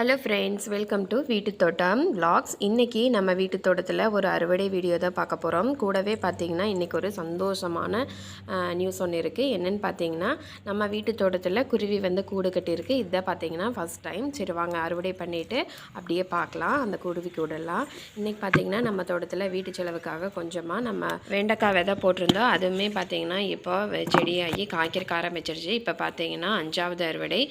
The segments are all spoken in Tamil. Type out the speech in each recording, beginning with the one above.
ஹலோ ஃப்ரெண்ட்ஸ், வெல்கம் டு வீட்டு தோட்டம் vlogs. இன்றைக்கி நம்ம வீட்டு தோட்டத்தில் ஒரு அறுவடை வீடியோ தான் பார்க்க போகிறோம். கூடவே பார்த்திங்கன்னா இன்றைக்கி ஒரு சந்தோஷமான நியூஸ் ஒன்று இருக்குது. என்னென்னு பார்த்தீங்கன்னா, நம்ம வீட்டு தோட்டத்தில் குருவி வந்து கூடு கட்டியிருக்கு. இதை பார்த்திங்கன்னா ஃபஸ்ட் டைம். சரி வாங்க அறுவடை பண்ணிவிட்டு அப்படியே பார்க்கலாம் அந்த குருவி கூடெல்லாம். இன்றைக்கி பார்த்திங்கன்னா நம்ம தோட்டத்தில் வீட்டு செலவுக்காக கொஞ்சமாக நம்ம வெண்டைக்காய் விதை போட்டிருந்தோம். அதுவுமே பார்த்திங்கன்னா இப்போ செடியாகி காய்க்கிறக்க ஆரம்பிச்சிருச்சு. இப்போ பார்த்திங்கன்னா 5வது அறுவடை.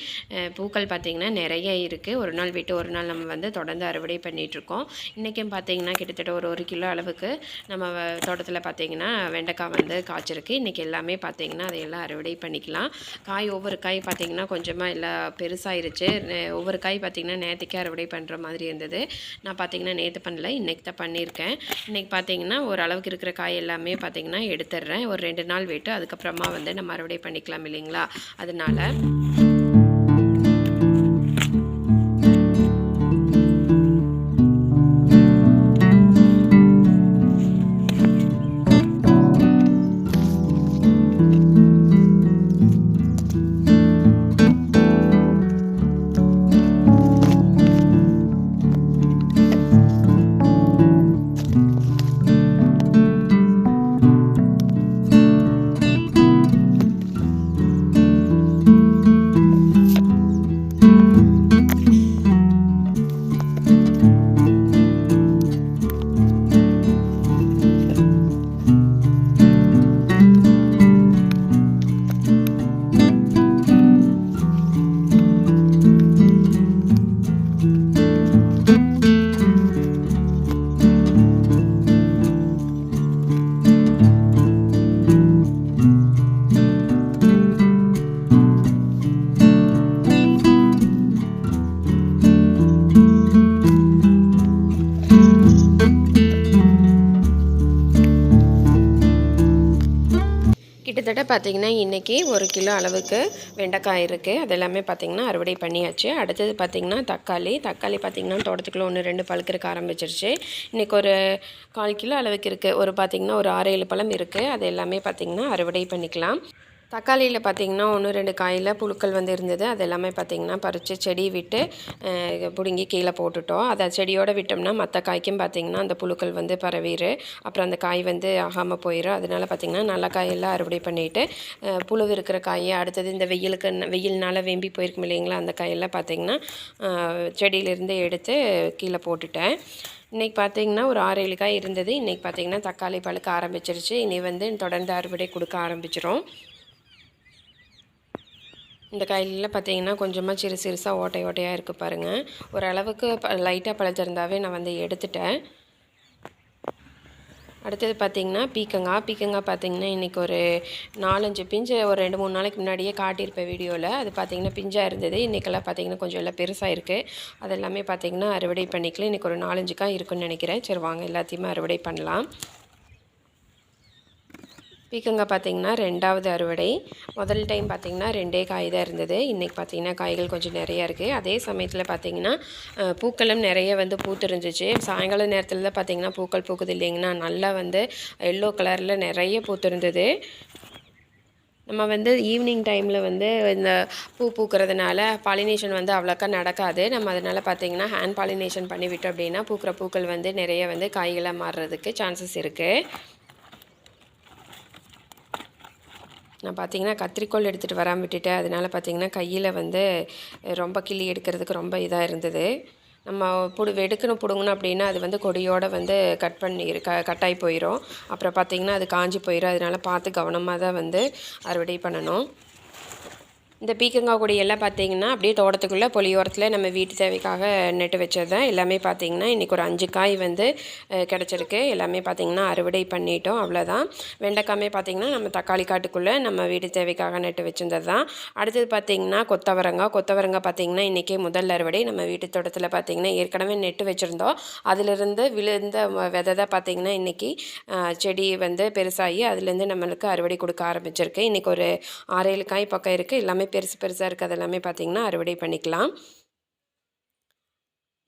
பூக்கள் பார்த்திங்கன்னா நிறைய இருக்குது. ஒரு நாள் விட்டு ஒரு நாள் நம்ம வந்து தொடர்ந்து அறுவடை பண்ணிகிட்ருக்கோம். இன்றைக்கும் பார்த்திங்கன்னா கிட்டத்தட்ட ஒரு கிலோ அளவுக்கு நம்ம தோட்டத்தில் பார்த்திங்கன்னா வெண்டைக்காய் வந்து காய்ச்சிருக்கு. இன்றைக்கி எல்லாமே பார்த்திங்கன்னா அதையெல்லாம் அறுவடை பண்ணிக்கலாம். ஒவ்வொரு காய் பார்த்திங்கன்னா கொஞ்சமாக எல்லாம் பெருசாகிருச்சு. ஒவ்வொரு காய் பார்த்திங்கன்னா நேற்றுக்கே அறுவடை பண்ணுற மாதிரி இருந்தது. நான் பார்த்திங்கன்னா நேற்று பண்ணல, இன்றைக்கி தான் பண்ணியிருக்கேன். இன்றைக்கி பார்த்திங்கன்னா ஓரளவுக்கு இருக்கிற காய் எல்லாமே பார்த்திங்கன்னா எடுத்துடுறேன். ஒரு 2 நாள் விட்டு அதுக்கப்புறமா வந்து நம்ம அறுவடை பண்ணிக்கலாம் இல்லைங்களா. அதனால் கிட்டத்தட்ட பார்த்திங்கன்னா இன்றைக்கி 1 கிலோ அளவுக்கு வெண்டைக்காய் இருக்குது. அது எல்லாமே பார்த்திங்கன்னா அறுவடை பண்ணியாச்சு. அடுத்தது பார்த்திங்கன்னா தக்காளி பார்த்திங்கன்னா தோட்டத்துக்குள்ளே 1 2 பழுக்கிறக்க ஆரம்பிச்சிருச்சு. இன்றைக்கி ஒரு 1/4 கிலோ அளவுக்கு இருக்குது. பார்த்திங்கன்னா ஒரு 6 7 பழம் இருக்குது. அது எல்லாமே பார்த்திங்கன்னா அறுவடை பண்ணிக்கலாம். தக்காளியில் பார்த்திங்கன்னா 1 2 காயில் புழுக்கள் வந்து இருந்தது. அது எல்லாமே பார்த்திங்கன்னா பறித்து செடி விட்டு பிடுங்கி கீழே போட்டுட்டோம். அதை செடியோடு விட்டோம்னா மற்ற காய்க்கும் பார்த்திங்கன்னா அந்த புழுக்கள் வந்து பரவிடு. அப்புறம் அந்த காய் வந்து ஆகாமல் போயிடும். அதனால் பார்த்திங்கன்னா நல்ல காயெல்லாம் அறுவடை பண்ணிவிட்டு புழு இருக்கிற காயை அடுத்தது இந்த வெயில்னால் வெம்பி போயிருக்கும் இல்லைங்களா, அந்த காயெல்லாம் பார்த்திங்கன்னா செடியிலேருந்து எடுத்து கீழே போட்டுட்டேன். இன்றைக்கி பார்த்திங்கன்னா ஒரு 6 7 காய் இருந்தது. இன்றைக்கி பார்த்திங்கன்னா தக்காளி பழுக்க ஆரம்பிச்சிருச்சு. இனி வந்து தொடர்ந்து அறுவடை கொடுக்க ஆரம்பிச்சிடும். இந்த காயிலெலாம் பார்த்திங்கன்னா கொஞ்சமாக சிறுசாக ஓட்டையாக இருக்குது பாருங்கள். ஓரளவுக்கு லைட்டாக பழுத்திருந்தாவே நான் வந்து எடுத்துட்டேன். அடுத்தது பார்த்திங்கன்னா பீக்கங்காய் பார்த்திங்கன்னா இன்றைக்கி ஒரு 4 5 பிஞ்சு ஒரு 2 3 நாளைக்கு முன்னாடியே காட்டியிருப்பேன் வீடியோவில். அது பார்த்திங்கன்னா பிஞ்சாக இருந்தது. இன்றைக்கெல்லாம் பார்த்திங்கன்னா கொஞ்சம் எல்லாம் பெருசாக இருக்குது. அதெல்லாமே பார்த்திங்கன்னா அறுவடை பண்ணிக்கலாம். இன்றைக்கி ஒரு 4 5 காய் இருக்குன்னு நினைக்கிறேன். சரி வாங்க எல்லாத்தையுமே அறுவடை பண்ணலாம். பீக்கங்காய் பார்த்திங்கன்னா 2வது அறுவடை. முதல் டைம் பார்த்திங்கன்னா 2 காய் தான் இருந்தது. இன்றைக்கி பார்த்திங்கன்னா காய்கள் கொஞ்சம் நிறையா இருக்குது. அதே சமயத்தில் பார்த்திங்கன்னா பூக்களும் நிறைய வந்து பூத்துருந்துச்சு. சாயங்கால நேரத்தில் தான் பார்த்திங்கன்னா பூக்கள் பூக்குது இல்லைங்கன்னா, நல்லா வந்து எல்லோ கலரில் நிறைய பூத்துருந்தது. நம்ம வந்து ஈவினிங் டைமில் வந்து இந்த பூக்கிறதுனால பாலினேஷன் வந்து அவ்வளோக்கா நடக்காது. நம்ம அதனால் பார்த்திங்கன்னா ஹேண்ட் பாலினேஷன் பண்ணிவிட்டோம் அப்படின்னா பூக்கிற பூக்கள் வந்து நிறைய வந்து காய்களாக மாறுறதுக்கு சான்சஸ் இருக்குது. நான் பார்த்திங்கன்னா கத்திரிக்கோல் எடுத்துகிட்டு வராமல் விட்டுட்டேன். அதனால் பார்த்திங்கன்னா கையில் வந்து ரொம்ப கிள்ளி எடுக்கிறதுக்கு ரொம்ப இதாக இருந்தது. நம்ம பிடுங்கணும் அப்படின்னா அது வந்து கொடியோடு வந்து கட்டாகி போயிடும். அப்புறம் பார்த்திங்கன்னா அது காஞ்சி போயிடும். அதனால் பார்த்து கவனமாக தான் வந்து அறுவடை பண்ணணும். இந்த பீக்கங்காய் கொடி எல்லாம் பார்த்திங்கன்னா அப்படியே தோட்டத்துக்குள்ளே பொலியோரத்தில் நம்ம வீட்டு தேவைக்காக நட்டு வச்சது தான். எல்லாமே பார்த்திங்கன்னா இன்றைக்கி ஒரு 5 காய் வந்து கிடச்சிருக்கு. எல்லாமே பார்த்திங்கன்னா அறுவடை பண்ணிட்டோம். அவ்வளோதான். வெண்டைக்காமே பார்த்திங்கன்னா நம்ம தக்காளி காட்டுக்குள்ளே நம்ம வீட்டு தேவைக்காக நட்டு வச்சிருந்தது தான். அடுத்தது பார்த்திங்கன்னா கொத்தவரங்காய் பார்த்திங்கன்னா இன்றைக்கி முதல் அறுவடை. நம்ம வீட்டு தோட்டத்தில் பார்த்திங்கன்னா ஏற்கனவே நட்டு வச்சுருந்தோம். அதிலிருந்து விழுந்த விதை தான் பார்த்திங்கன்னா இன்றைக்கி செடி வந்து பெருசாகி அதுலேருந்து நம்மளுக்கு அறுவடை கொடுக்க ஆரம்பிச்சிருக்கு. இன்றைக்கி ஒரு 6 7 காய் பக்கம் இருக்குது. எல்லாமே பெருசாக இருக்குது. அதெல்லாமே பார்த்திங்கன்னா அறுவடை பண்ணிக்கலாம்.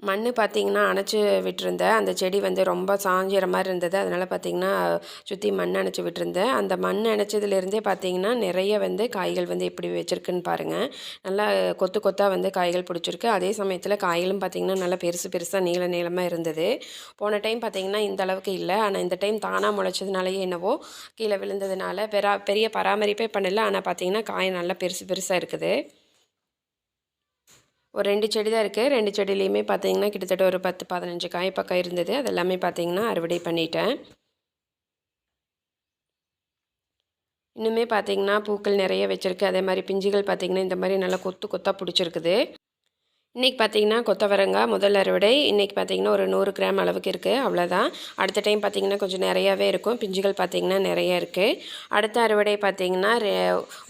மண் பார்த்திங்கன்னா அணைச்சி விட்டுருந்தேன். அந்த செடி வந்து ரொம்ப சாஞ்சிற மாதிரி இருந்தது. அதனால் பார்த்திங்கன்னா சுற்றி மண் அணைச்சி விட்டுருந்தேன். அந்த மண் அணைச்சதுலேருந்தே பார்த்திங்கன்னா நிறைய வந்து காய்கள் வந்து எப்படி வச்சுருக்குன்னு பாருங்கள். நல்லா கொத்து கொத்தாக வந்து காய்கள் பிடிச்சிருக்கு. அதே சமயத்தில் காய்களும் பார்த்திங்கன்னா நல்லா பெருசு பெருசாக நீளமாக இருந்தது. போன டைம் பார்த்திங்கன்னா இந்த அளவுக்கு இல்லை. ஆனால் இந்த டைம் தானாக முளைச்சதுனாலேயே என்னவோ கீழே விழுந்ததுனால பெரிய பராமரிப்பே பண்ணல. ஆனால் பார்த்திங்கன்னா காய் நல்லா பெருசாக இருக்குது. ஒரு 2 செடி தான் இருக்குது. 2 செடியிலையுமே பார்த்திங்கன்னா கிட்டத்தட்ட ஒரு 10, 15 காய் பக்கம் இருந்தது. அது எல்லாமே பார்த்திங்கன்னா அறுவடை பண்ணிட்டேன். இன்னுமே பார்த்திங்கன்னா பூக்கள் நிறைய வச்சுருக்கு. அதே மாதிரி பிஞ்சுகள் பார்த்திங்கன்னா இந்த மாதிரி நல்லா கொத்து கொத்தாக பிடிச்சிருக்குது. இன்றைக்கி பார்த்திங்கன்னா கொத்தவரங்காய் முதல் அறுவடை. இன்றைக்கி பார்த்திங்கன்னா ஒரு 100 கிராம் அளவுக்கு இருக்குது, அவ்வளோதான். அடுத்த டைம் பார்த்திங்கன்னா கொஞ்சம் நிறையாவே இருக்கும். பிஞ்சுகள் பார்த்திங்கன்னா நிறைய இருக்குது. அடுத்த அறுவடை பார்த்திங்கன்னா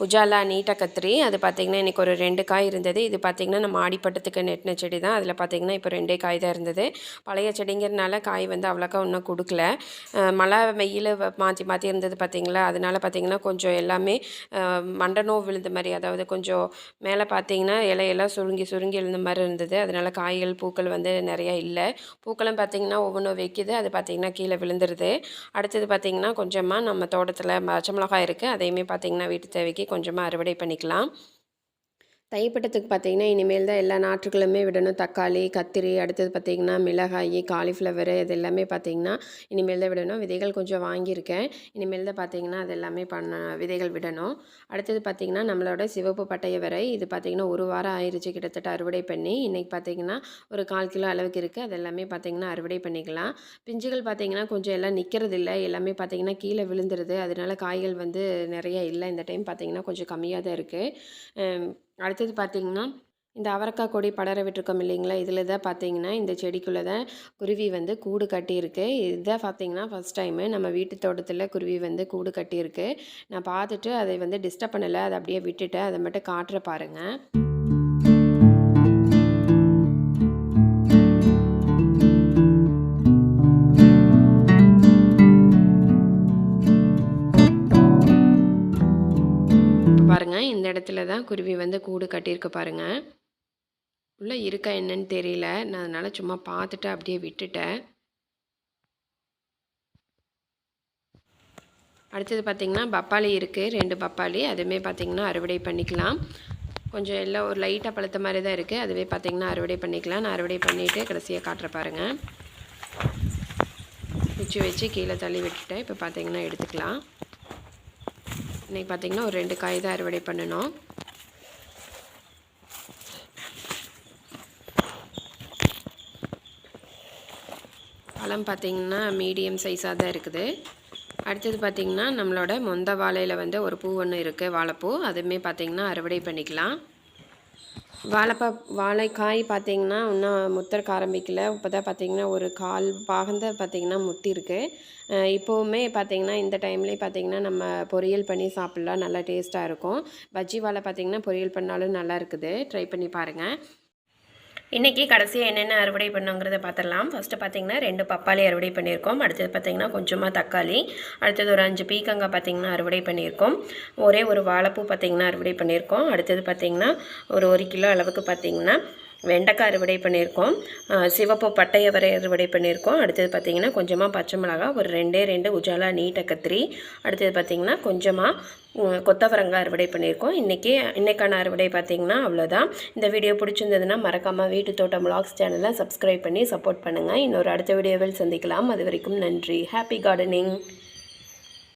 உஜாலா நீட்ட கத்திரி. அது பார்த்திங்கன்னா இன்றைக்கி ஒரு 2 காய் இருந்தது. இது பார்த்திங்கன்னா நம்ம ஆடிப்பட்டத்துக்கு நெட்டின செடி தான். அதில் பார்த்திங்கன்னா இப்போ 2 காய் தான் இருந்தது. பழைய செடிங்கிறதுனால காய் வந்து அவ்வளோக்கா இன்னும் கொடுக்கல. மழை வெயில் மாற்றி இருந்தது பார்த்திங்களா. அதனால் பார்த்திங்கன்னா கொஞ்சம் எல்லாமே மண்டனோ விழுந்த மாதிரி, அதாவது கொஞ்சம் மேலே பார்த்திங்கன்னா இலையெல்லாம் சுருங்கி விழுந்த மாதிரி இருந்தது. அதனால் காய்கள் பூக்கள் வந்து நிறையா இல்லை. பூக்களும் பார்த்திங்கன்னா ஒவ்வொன்றும் வைக்கிது. அது பார்த்திங்கன்னா கீழே விழுந்துருது. அடுத்தது பார்த்திங்கன்னா கொஞ்சமாக நம்ம தோட்டத்தில் பச்சை மிளகாய் இருக்குது. அதையுமே பார்த்திங்கன்னா வீட்டு தேவைக்கு கொஞ்சமாக அறுவடை பண்ணிக்கலாம். தைப்பட்டத்துக்கு பார்த்திங்கன்னா இனிமேல் தான் எல்லா நாற்றுகளுமே விடணும். தக்காளி, கத்திரி, அடுத்தது பார்த்திங்கன்னா மிளகாய், காலிஃப்ளவரு, இது எல்லாமே பார்த்திங்கன்னா இனிமேல் தான் விடணும். விதைகள் கொஞ்சம் வாங்கியிருக்கேன். இனிமேல் தான் பார்த்திங்கன்னா அது எல்லாமே விதைகள் விடணும். அடுத்தது பார்த்திங்கன்னா நம்மளோட சிவப்பு பட்டயவரை. இது பார்த்திங்கன்னா 1 வாரம் ஆயிடுச்சு கிட்டத்தட்ட அறுவடை பண்ணி. இன்றைக்கி பார்த்திங்கன்னா ஒரு 1/4 கிலோ அளவுக்கு இருக்குது. அது எல்லாமே பார்த்திங்கன்னா அறுவடை பண்ணிக்கலாம். பிஞ்சுகள் பார்த்திங்கன்னா கொஞ்சம் எல்லாம் நிற்கிறது இல்லை. எல்லாமே பார்த்திங்கன்னா கீழே விழுந்துருது. அதனால காய்கள் வந்து நிறைய இல்லை. இந்த டைம் பார்த்திங்கன்னா கொஞ்சம் கம்மியாக தான் இருக்குது. அடுத்தது பார்த்திங்கன்னா இந்த அவரைக்காய் கொடி படர விட்டுருக்கோம் இல்லைங்களா. இதில் தான் பார்த்திங்கன்னா இந்த செடிக்குள்ளே தான் குருவி வந்து கூடு கட்டியிருக்கு. இதுதான் பார்த்திங்கன்னா ஃபஸ்ட் டைமு நம்ம வீட்டு தோட்டத்தில் குருவி வந்து கூடு கட்டியிருக்கு. நான் பார்த்துட்டு அதை வந்து டிஸ்டர்ப் பண்ணலை, அதை அப்படியே விட்டுட்டேன். அதை மட்டும் காட்டுற பாருங்கள். பாருங்கள், இந்த இடத்துல தான் குருவி வந்து கூடு கட்டியிருக்கு பாருங்கள். உள்ளே இருக்கா என்னன்னு தெரியல. நான் அதனால் சும்மா பார்த்துட்டு அப்படியே விட்டுட்டேன். அடுத்தது பார்த்திங்கன்னா பப்பாளி இருக்குது, 2 பப்பாளி. அதுவுமே பார்த்திங்கன்னா அறுவடை பண்ணிக்கலாம். கொஞ்சம் எல்லாம் ஒரு லைட்டாக பழுத்த மாதிரி தான் இருக்குது. அதுவே பார்த்திங்கன்னா அறுவடை பண்ணிக்கலாம். நான் அறுவடை பண்ணிவிட்டு கடைசியாக காட்டுற பாருங்கள். வச்சு கீழே தள்ளி விட்டுட்டேன். இப்போ பார்த்திங்கன்னா எடுத்துக்கலாம். இன்றைக்கி பார்த்திங்கன்னா ஒரு 2 காய் தான் அறுவடை பண்ணணும். பழம் பார்த்திங்கன்னா மீடியம் சைஸாக தான் இருக்குது. அடுத்தது பார்த்திங்கன்னா நம்மளோட மொந்த வாழையில் வந்து ஒரு பூ ஒன்று இருக்குது, வாழைப்பூ. அதுவுமே பார்த்திங்கன்னா அறுவடை பண்ணிக்கலாம். வாழைக்காய் பார்த்திங்கன்னா இன்னும் முத்தறக்க ஆரம்பிக்கல. இப்போ தான் பார்த்திங்கன்னா ஒரு 1/4 பாகம் தான் பார்த்திங்கன்னா முத்திருக்கு. இப்போவுமே பார்த்திங்கன்னா இந்த டைம்லேயே பார்த்திங்கன்னா நம்ம பொரியல் பண்ணி சாப்பிட்லாம், நல்லா டேஸ்ட்டாக இருக்கும். பஜ்ஜி வாழை பார்த்திங்கன்னா பொரியல் பண்ணாலும் நல்லா இருக்குது. ட்ரை பண்ணி பாருங்கள். இன்றைக்கி கடைசியாக என்னென்ன அறுவடை பண்ணோங்கிறத பார்த்துடலாம். ஃபஸ்ட்டு பார்த்திங்கன்னா 2 பப்பாளி அறுவடை பண்ணியிருக்கோம். அடுத்தது பார்த்திங்கன்னா கொஞ்சமாக தக்காளி, அடுத்தது ஒரு 5 பீக்கங்காய் பார்த்திங்கன்னா அறுவடை பண்ணியிருக்கோம். ஒரே ஒரு வாழைப்பூ பார்த்திங்கன்னா அறுவடை பண்ணியிருக்கோம். அடுத்தது பார்த்திங்கன்னா ஒரு 1 கிலோ அளவுக்கு பார்த்திங்கன்னா வெண்டைக்காய் அறுவடை பண்ணியிருக்கோம். சிவப்பு பட்டையவரை அறுவடை பண்ணியிருக்கோம். அடுத்தது பார்த்திங்கன்னா கொஞ்சமாக பச்சை மிளகாய், ஒரு 2 உஜாலா நீட்ட கத்திரி, அடுத்தது பார்த்திங்கன்னா கொஞ்சமாக கொத்தவரங்காய் அறுவடை பண்ணியிருக்கோம். இன்றைக்கான அறுவடை பார்த்திங்கன்னா அவ்வளோதான். இந்த வீடியோ பிடிச்சிருந்ததுன்னா மறக்காமல் வீட்டு தோட்டம் விலாக்ஸ் சேனலை சப்ஸ்கிரைப் பண்ணி சப்போர்ட் பண்ணுங்கள். இன்னொரு அடுத்த வீடியோவில் சந்திக்கலாம். அது வரைக்கும் நன்றி. Happy gardening.